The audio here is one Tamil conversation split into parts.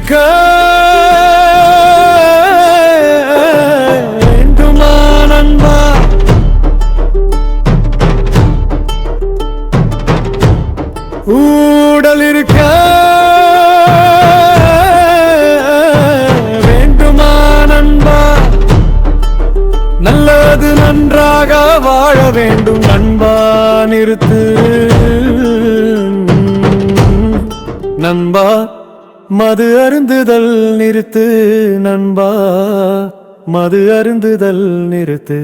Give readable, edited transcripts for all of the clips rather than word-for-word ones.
இருக்க வேண்டுமா நண்பா? ஊடல் இருக்க வேண்டுமா நண்பா? நல்லது நன்றாக வாழ வேண்டும் நண்பா. நிறுத்து நண்பா, மது அருந்துதல் நிறுத்து நண்பா, மது அருந்துதல் நிறுத்து.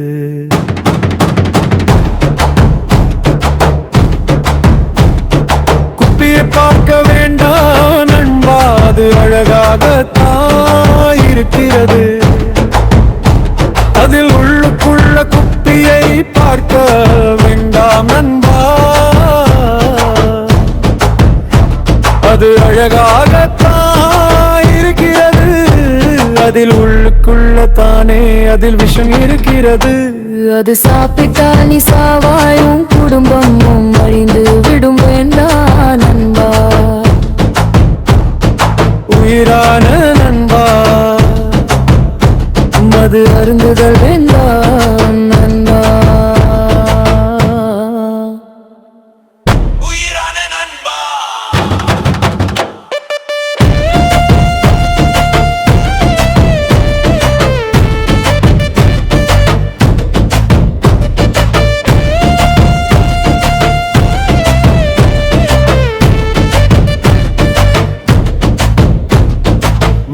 குப்பியை பார்க்க வேண்டாம் நண்பா, அது அழகாகத்தான் இருக்கிறது. அதில் உள்ளுக்குள்ள குப்பியை பார்க்க வேண்டாம் நண்பா, அது அழகாகத்தான் இருக்கிறது. அதில் உள்ளுக்குள்ள தானே அதில் விஷம் இருக்கிறது. அது சாப்பிட்டால் நீ சாவாயும் குடும்பமும் அழிந்து விடும். வேண்டாம் நண்பா, உயிரான நண்பா, மது அருந்துதல் வேண்டாம் நண்பா.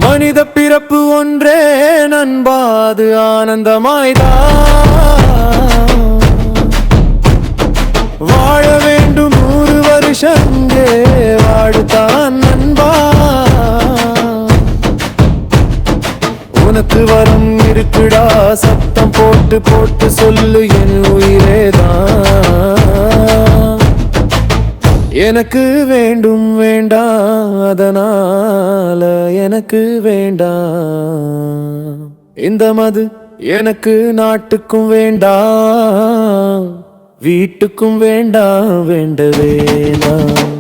மனித பிறப்பு ஒன்றே நண்பா, அது ஆனந்தமாய்தான். வாழ வேண்டும் 100 வருஷம் வாழுத்தான் நண்பா. உனக்கு வரம் இருக்குடா, சத்தம் போட்டு போட்டு சொல்லு என் உயிரேதான். எனக்கு வேண்டும் வேண்டாம், அதனால எனக்கு வேண்டாம் இந்த மது. எனக்கு நாட்டுக்கும் வேண்டாம், வீட்டுக்கும் வேண்டாம், வேண்டவே நான்.